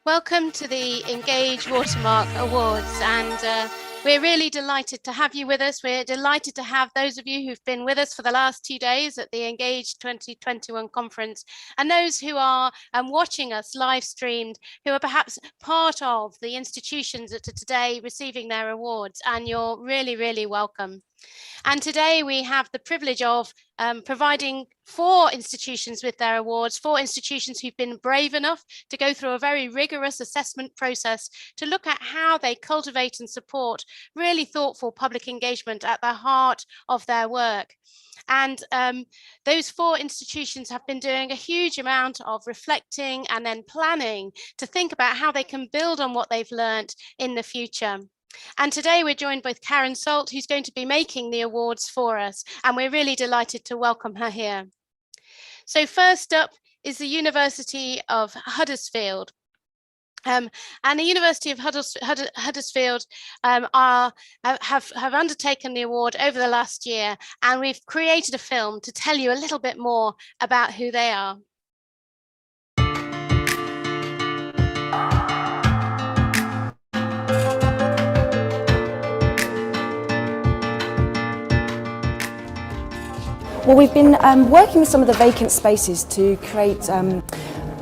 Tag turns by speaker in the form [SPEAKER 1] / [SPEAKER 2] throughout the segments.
[SPEAKER 1] Welcome to the Engage Watermark Awards, and we're really delighted to have you with us. We're delighted to have those of you who've been with us for the last 2 days at the Engage 2021 conference, and those who are watching us live streamed, who are perhaps part of the institutions that are today receiving their awards, and you're really, really welcome. And today we have the privilege of providing 4 institutions with their awards, 4 institutions who've been brave enough to go through a very rigorous assessment process to look at how they cultivate and support really thoughtful public engagement at the heart of their work. And those 4 institutions have been doing a huge amount of reflecting and then planning to think about how they can build on what they've learned in the future. And today we're joined by Karen Salt, who's going to be making the awards for us, and we're really delighted to welcome her here. So first up is the University of Huddersfield. And the University of Huddersfield have undertaken the award over the last year, and we've created a film to tell you a little bit more about who they are.
[SPEAKER 2] Well, we've been working with some of the vacant spaces to create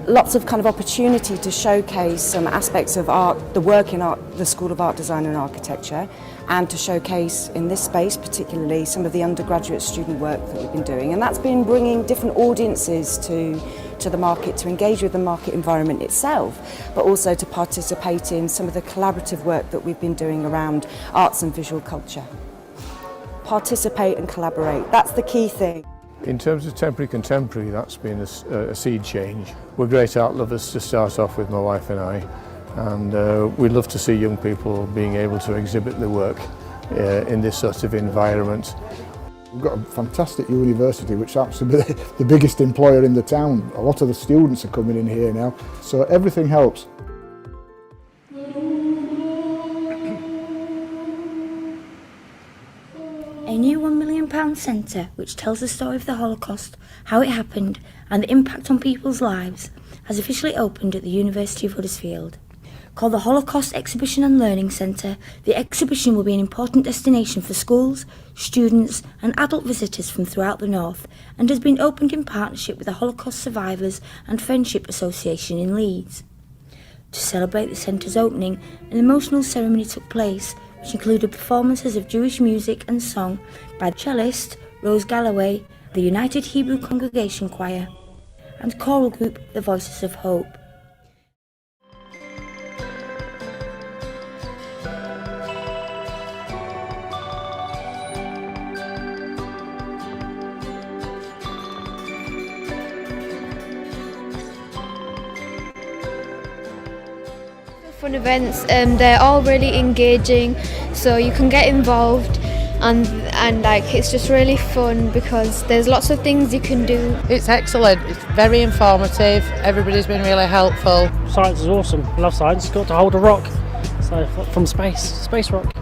[SPEAKER 2] lots of kind of opportunity to showcase some aspects of art, the work in art, the School of Art, Design and Architecture, and to showcase in this space particularly some of the undergraduate student work that we've been doing. And that's been bringing different audiences to the market, to engage with the market environment itself, but also to participate in some of the collaborative work that we've been doing around arts and visual culture. Participate and collaborate, that's the key thing.
[SPEAKER 3] In terms of temporary contemporary, that's been a seed change. We're great art lovers to start off with, my wife and I, and we love to see young people being able to exhibit their work in this sort of environment.
[SPEAKER 4] We've got a fantastic university which happens to be the biggest employer in the town. A lot of the students are coming in here now, so everything helps.
[SPEAKER 5] A new £1 million centre which tells the story of the Holocaust, how it happened and the impact on people's lives has officially opened at the University of Huddersfield. Called the Holocaust Exhibition and Learning Centre, the exhibition will be an important destination for schools, students and adult visitors from throughout the North, and has been opened in partnership with the Holocaust Survivors and Friendship Association in Leeds. To celebrate the centre's opening, an emotional ceremony took place, which included performances of Jewish music and song by cellist Rose Galloway, the United Hebrew Congregation Choir, and choral group The Voices of Hope.
[SPEAKER 6] Fun events, they're all really engaging, so you can get involved and like it's just really fun because there's lots of things you can do.
[SPEAKER 7] It's excellent, it's very informative, everybody's been really helpful.
[SPEAKER 8] Science is awesome, I love science, got to hold a rock, so from space rock.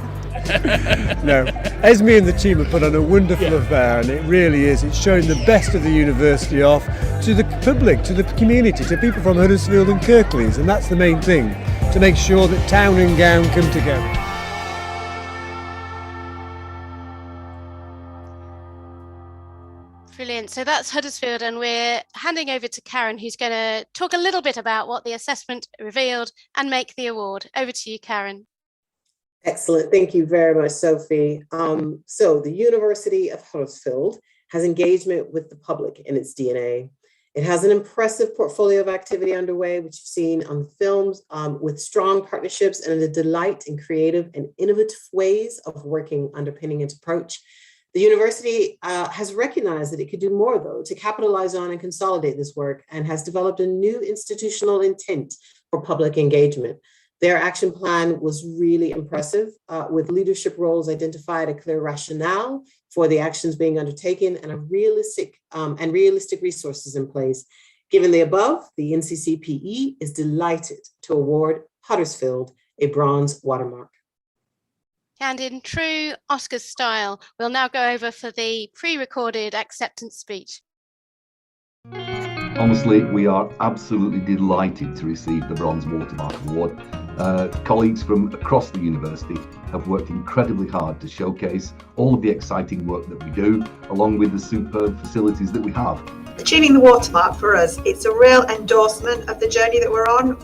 [SPEAKER 9] No, Esme and the team have put on a wonderful affair, and it really is. It's showing the best of the university off to the public, to the community, to people from Huddersfield and Kirklees, and that's the main thing, to make sure that town and gown come together.
[SPEAKER 1] Brilliant. So that's Huddersfield, and we're handing over to Karen, who's going to talk a little bit about what the assessment revealed and make the award. Over to you, Karen.
[SPEAKER 10] Excellent. Thank you very much, Sophie. So the University of Huddersfield has engagement with the public in its DNA. It has an impressive portfolio of activity underway, which you've seen on the films, with strong partnerships and a delight in creative and innovative ways of working underpinning its approach. The university has recognized that it could do more, though, to capitalize on and consolidate this work, and has developed a new institutional intent for public engagement. Their action plan was really impressive, with leadership roles identified, a clear rationale for the actions being undertaken, and realistic resources in place. Given the above, the NCCPE is delighted to award Huddersfield a bronze watermark.
[SPEAKER 1] And in true Oscars style, we'll now go over for the pre-recorded acceptance speech.
[SPEAKER 11] Honestly, we are absolutely delighted to receive the Bronze Watermark Award. Colleagues from across the university have worked incredibly hard to showcase all of the exciting work that we do, along with the superb facilities that we have.
[SPEAKER 12] Achieving the Watermark for us, it's a real endorsement of the journey that we're on.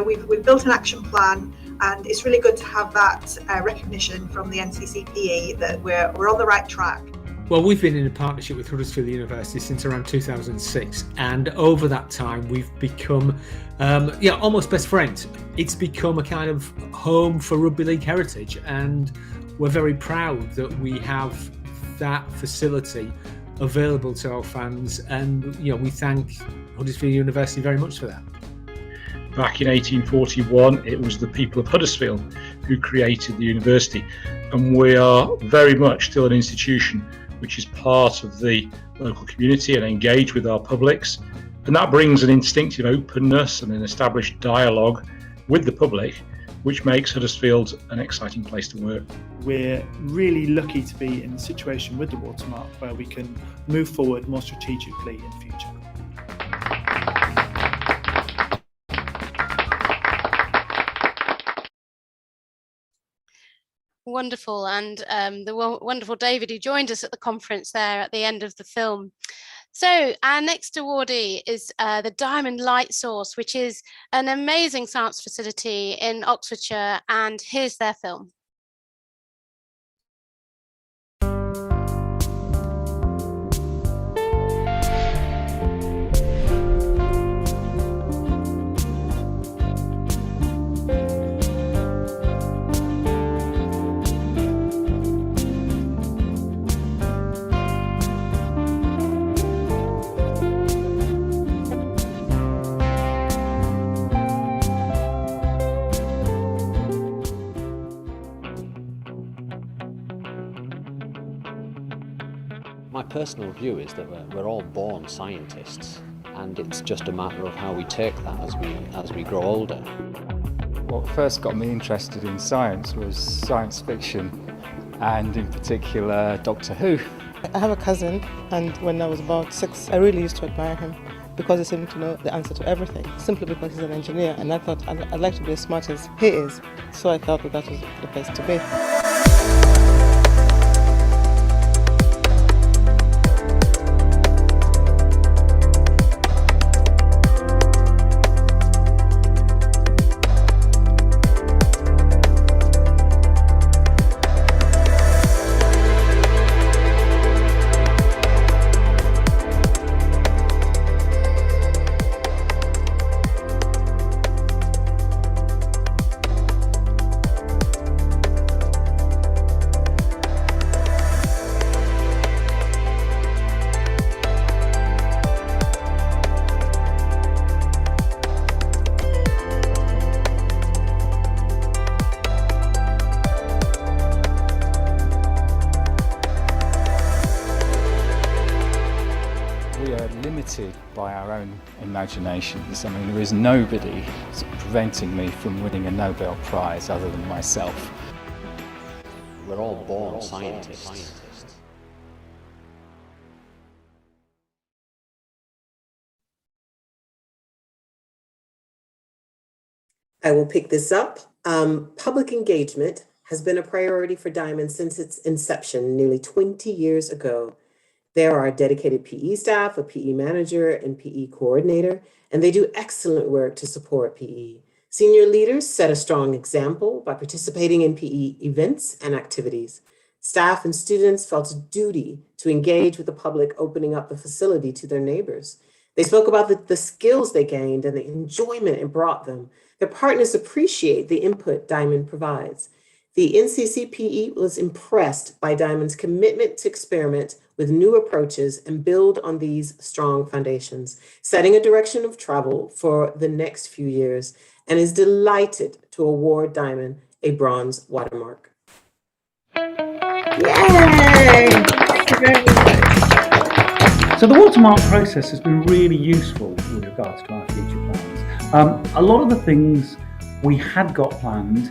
[SPEAKER 12] We've built an action plan, and it's really good to have that recognition from the NCCPE that we're on the right track.
[SPEAKER 13] Well, we've been in a partnership with Huddersfield University since around 2006, and over that time we've become almost best friends. It's become a kind of home for rugby league heritage, and we're very proud that we have that facility available to our fans, and we thank Huddersfield University very much for that.
[SPEAKER 14] Back in 1841, it was the people of Huddersfield who created the university, and we are very much still an institution which is part of the local community and engage with our publics. And that brings an instinctive openness and an established dialogue with the public, which makes Huddersfield an exciting place to work.
[SPEAKER 15] We're really lucky to be in a situation with the Watermark where we can move forward more strategically in future.
[SPEAKER 1] Wonderful, and the wonderful David who joined us at the conference there at the end of the film. So our next awardee is the Diamond Light Source, which is an amazing science facility in Oxfordshire, and here's their film.
[SPEAKER 16] My personal view is that we're all born scientists, and it's just a matter of how we take that as we grow older.
[SPEAKER 17] What first got me interested in science was science fiction, and in particular Doctor Who.
[SPEAKER 18] I have a cousin, and when I was about 6, I really used to admire him because he seemed to know the answer to everything, simply because he's an engineer, and I thought I'd like to be as smart as he is, so I thought that was the place to be.
[SPEAKER 17] By our own imaginations. I mean, there is nobody preventing me from winning a Nobel Prize other than myself.
[SPEAKER 16] We're all born scientists.
[SPEAKER 10] I will pick this up. Public engagement has been a priority for Diamond since its inception nearly 20 years ago. There are dedicated PE staff, a PE manager, and PE coordinator, and they do excellent work to support PE. Senior leaders set a strong example by participating in PE events and activities. Staff and students felt a duty to engage with the public, opening up the facility to their neighbors. They spoke about the skills they gained and the enjoyment it brought them. Their partners appreciate the input Diamond provides. The NCCPE was impressed by Diamond's commitment to experiment with new approaches and build on these strong foundations, setting a direction of travel for the next few years, and is delighted to award Diamond a bronze watermark.
[SPEAKER 19] Yay! So the watermark process has been really useful with regards to our future plans. A lot of the things we had got planned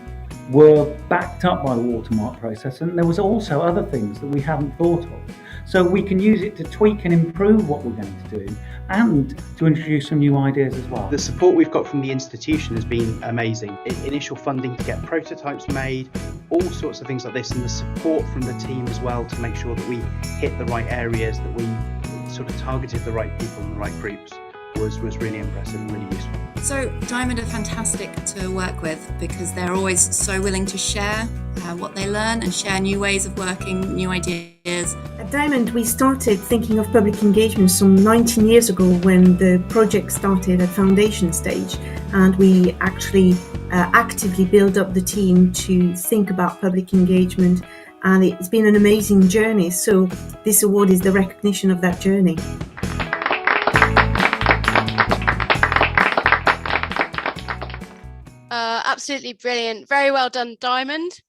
[SPEAKER 19] were backed up by the watermark process, and there was also other things that we hadn't thought of. So we can use it to tweak and improve what we're going to do, and to introduce some new ideas as well.
[SPEAKER 20] The support we've got from the institution has been amazing. Initial funding to get prototypes made, all sorts of things like this, and the support from the team as well to make sure that we hit the right areas, that we sort of targeted the right people and the right groups was really impressive and really useful.
[SPEAKER 21] So Diamond are fantastic to work with because they're always so willing to share what they learn and share new ways of working, new ideas.
[SPEAKER 22] At Diamond, we started thinking of public engagement some 19 years ago when the project started at foundation stage, and we actually actively built up the team to think about public engagement, and it's been an amazing journey. So this award is the recognition of that journey.
[SPEAKER 1] Absolutely brilliant. Very well done, Diamond.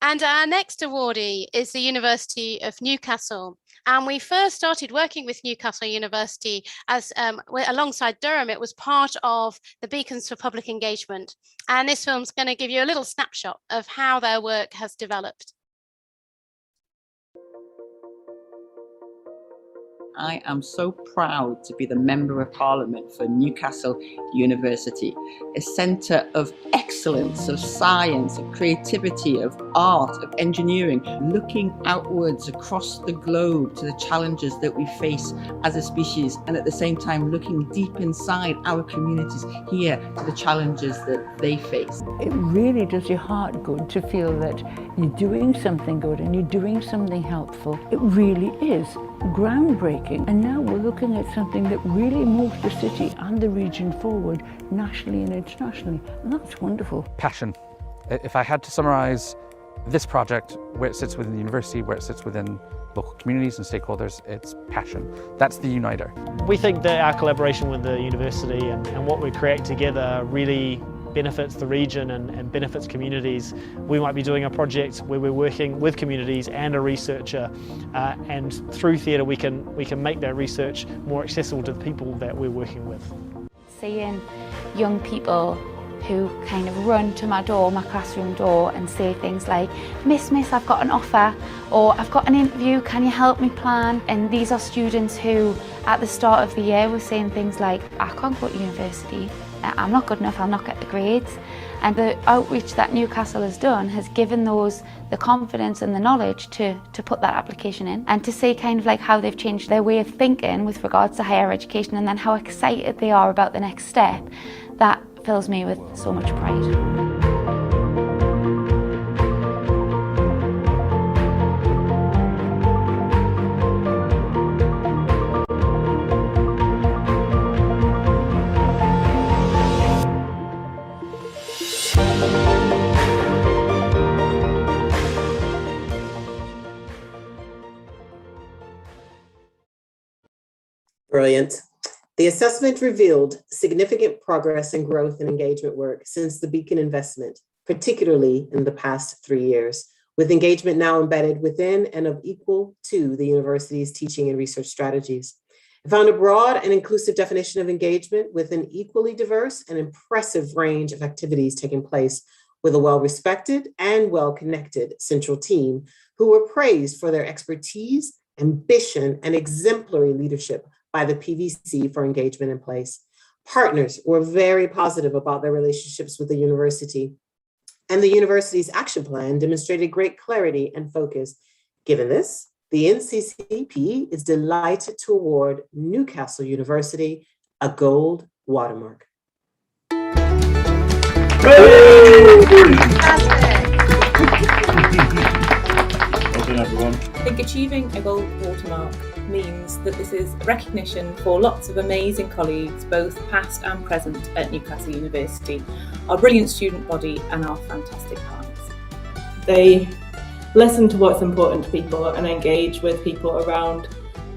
[SPEAKER 1] And our next awardee is the University of Newcastle. And we first started working with Newcastle University as alongside Durham. It was part of the Beacons for Public Engagement. And this film's going to give you a little snapshot of how their work has developed.
[SPEAKER 23] I am so proud to be the Member of Parliament for Newcastle University, a centre of excellence, of science, of creativity, of art, of engineering, looking outwards across the globe to the challenges that we face as a species, and at the same time looking deep inside our communities here to the challenges that they face.
[SPEAKER 24] It really does your heart good to feel that you're doing something good and you're doing something helpful. It really is groundbreaking, and now we're looking at something that really moves the city and the region forward nationally and internationally, and that's wonderful.
[SPEAKER 25] Passion. If I had to summarise this project, where it sits within the university, where it sits within local communities and stakeholders, it's passion. That's the uniter.
[SPEAKER 8] We think that our collaboration with the university and what we create together really benefits the region and benefits communities. We might be doing a project where we're working with communities and a researcher, and through theatre we can make that research more accessible to the people that we're working with.
[SPEAKER 5] Seeing young people who kind of run to my door, my classroom door, and say things like, Miss, I've got an offer, or I've got an interview, can you help me plan? And these are students who at the start of the year were saying things like, I can't go to university, I'm not good enough, I'll not get the grades. And the outreach that Newcastle has done has given those the confidence and the knowledge to put that application in, and to see kind of like how they've changed their way of thinking with regards to higher education, and then how excited they are about the next step. That fills me with so much pride.
[SPEAKER 10] Brilliant. The assessment revealed significant progress and growth in engagement work since the Beacon investment, particularly in the past 3 years, with engagement now embedded within and of equal to the university's teaching and research strategies. It found a broad and inclusive definition of engagement with an equally diverse and impressive range of activities taking place, with a well-respected and well-connected central team who were praised for their expertise, ambition, and exemplary leadership by the PVC for engagement in place. Partners were very positive about their relationships with the university, and the university's action plan demonstrated great clarity and focus. Given this, the NCCP is delighted to award Newcastle University a gold watermark.
[SPEAKER 26] Everyone. I think achieving a gold watermark means that this is recognition for lots of amazing colleagues, both past and present at Newcastle University, our brilliant student body and our fantastic partners. They listen to what's important to people and engage with people around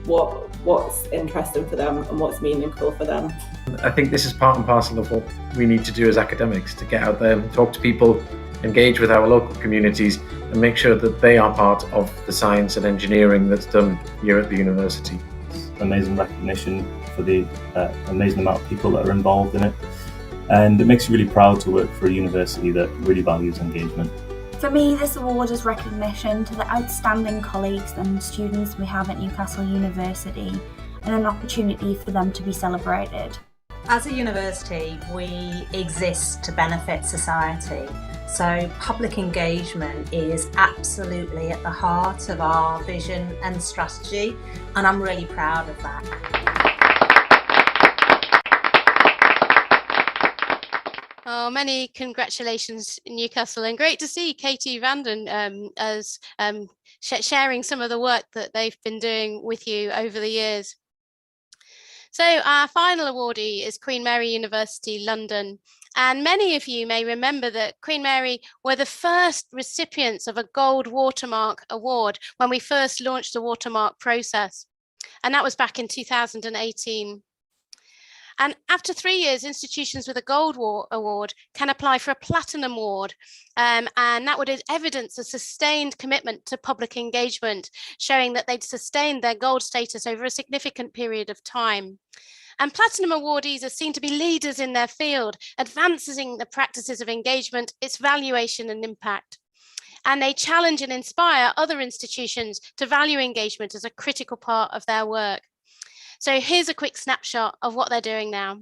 [SPEAKER 26] what's interesting for them and what's meaningful for them.
[SPEAKER 27] I think this is part and parcel of what we need to do as academics, to get out there and talk to people, engage with our local communities, and make sure that they are part of the science and engineering that's done here at the university.
[SPEAKER 28] It's amazing recognition for the amazing amount of people that are involved in it, and it makes you really proud to work for a university that really values engagement.
[SPEAKER 5] For me, this award is recognition to the outstanding colleagues and students we have at Newcastle University,
[SPEAKER 2] and an opportunity for them to be celebrated.
[SPEAKER 3] As a university, we exist to benefit society. So public engagement is absolutely at the heart of our vision and strategy, and I'm really proud of that.
[SPEAKER 1] Oh, many congratulations, Newcastle, and great to see Katie Vanden as sharing some of the work that they've been doing with you over the years. So our final awardee is Queen Mary University, London. And many of you may remember that Queen Mary were the first recipients of a Gold Watermark Award when we first launched the Watermark process. And that was back in 2018. And after 3 years, institutions with a Gold Award can apply for a Platinum Award. And that would evidence a sustained commitment to public engagement, showing that they'd sustained their gold status over a significant period of time. And Platinum awardees are seen to be leaders in their field, advancing the practices of engagement, its valuation and impact. And they challenge and inspire other institutions to value engagement as a critical part of their work. So here's a quick snapshot of what they're doing now.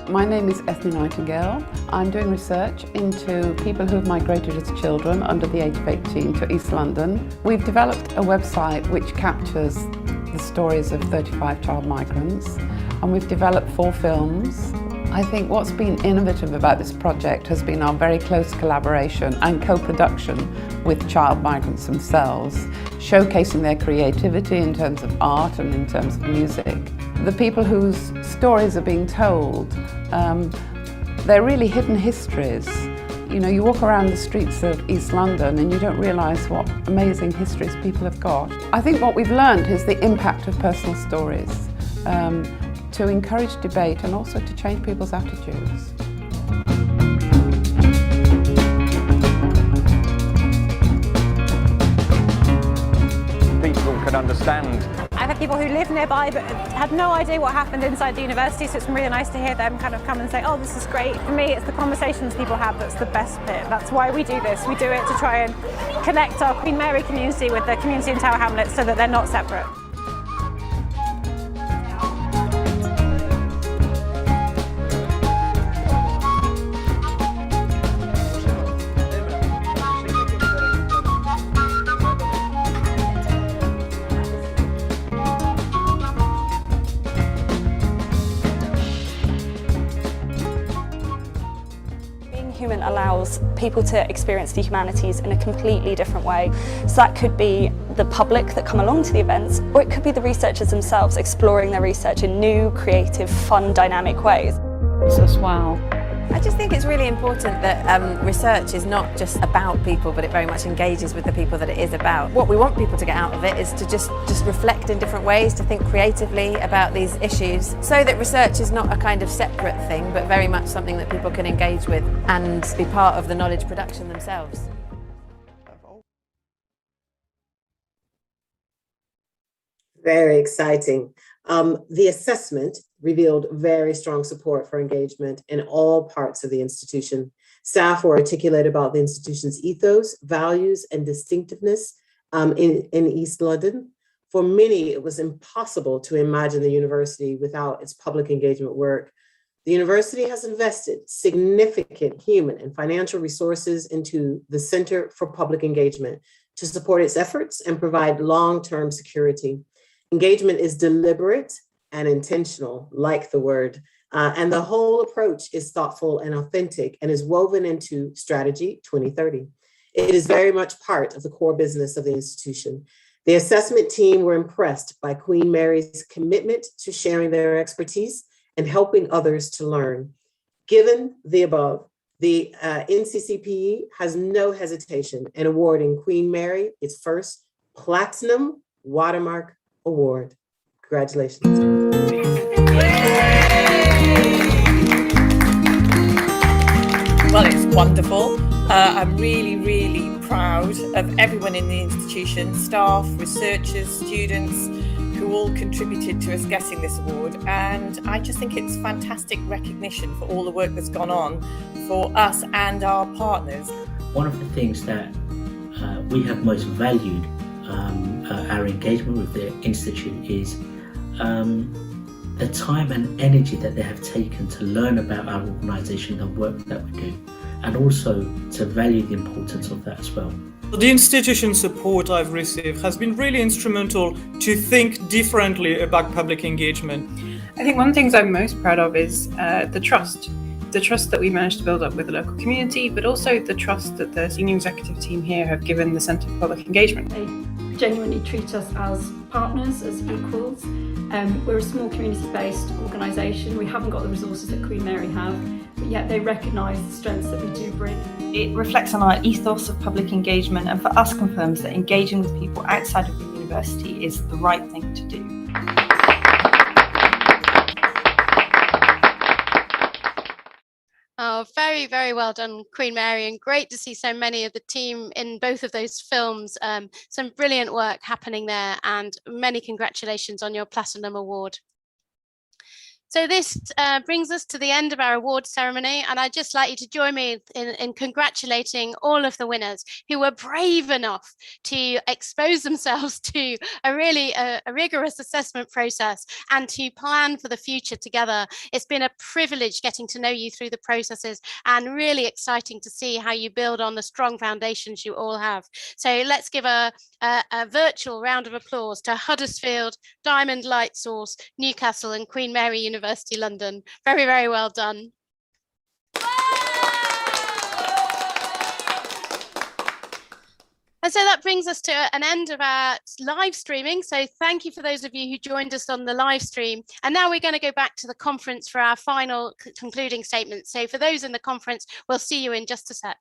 [SPEAKER 4] My name is Ethne Nightingale. I'm doing research into people who have migrated as children under the age of 18 to East London. We've developed a website which captures the stories of 35 child migrants, and we've developed 4 films. I think what's been innovative about this project has been our very close collaboration and co-production with child migrants themselves, showcasing their creativity in terms of art and in terms of music. The people whose stories are being told, they're really hidden histories. You know, you walk around the streets of East London and you don't realise what amazing histories people have got. I think what we've learned is the impact of personal stories to encourage debate and also to change people's attitudes.
[SPEAKER 6] People can understand.
[SPEAKER 7] I've had people who live nearby but had no idea what happened inside the university, so it's been really nice to hear them kind of come and say, oh, this is great. For me, it's the conversations people have that's the best bit. That's why we do this. We do it to try and connect our Queen Mary community with the community in Tower Hamlets so that they're not separate.
[SPEAKER 9] Human allows people to experience the humanities in a completely different way. So that could be the public that come along to the events, or it could be the researchers themselves exploring their research in new, creative, fun, dynamic ways.
[SPEAKER 4] So wow.
[SPEAKER 11] I just think it's really important that research is not just about people, but it very much engages with the people that it is about. What we want people to get out of it is to just reflect in different ways, to think creatively about these issues, so that research is not a kind of separate thing, but very much something that people can engage with and be part of the knowledge production themselves.
[SPEAKER 10] Very exciting. The assessment revealed very strong support for engagement in all parts of the institution. Staff were articulate about the institution's ethos, values, and distinctiveness in East London. For many, it was impossible to imagine the university without its public engagement work. The university has invested significant human and financial resources into the Center for Public Engagement to support its efforts and provide long-term security. Engagement is deliberate and intentional, like the word, and the whole approach is thoughtful and authentic and is woven into Strategy 2030. It is very much part of the core business of the institution. The assessment team were impressed by Queen Mary's commitment to sharing their expertise and helping others to learn. Given the above, the NCCPE has no hesitation in awarding Queen Mary its first Platinum Watermark Award. Congratulations.
[SPEAKER 12] Well, it's wonderful. I'm really, really proud of everyone in the institution, staff, researchers, students, who
[SPEAKER 13] all contributed to us getting this award, and I just think it's fantastic recognition for all the work that's gone on for us and our partners.
[SPEAKER 14] One of the things that we have most valued our engagement with the Institute is the time and energy that they have taken to learn about our organisation, the work that we do, and also to value the importance of that as well.
[SPEAKER 15] The institution support I've received has been really instrumental to think differently about public engagement.
[SPEAKER 16] I think one of the things I'm most proud of is the trust that we managed to build up with the local community, but also the trust that the senior executive team here have given the Centre for Public Engagement.
[SPEAKER 17] They genuinely treat us as partners, as equals. We're a small community-based organisation. We haven't got the resources that Queen Mary have, but yet they recognise the strengths that we do bring.
[SPEAKER 18] It reflects on our ethos of public engagement, and for us confirms that engaging with people outside of the university is the right thing to do.
[SPEAKER 1] Oh, very, very well done, Queen Mary, and great to see so many of the team in both of those films. Some brilliant work happening there, and many congratulations on your Platinum Award. So this brings us to the end of our award ceremony, and I'd just like you to join me in congratulating all of the winners who were brave enough to expose themselves to a really rigorous assessment process and to plan for the future together. It's been a privilege getting to know you through the processes, and really exciting to see how you build on the strong foundations you all have. So let's give a virtual round of applause to Huddersfield, Diamond Light Source, Newcastle and Queen Mary University London. Very, very well done. And so that brings us to an end of our live streaming. So thank you for those of you who joined us on the live stream. And now we're going to go back to the conference for our final concluding statement. So for those in the conference, we'll see you in just a sec.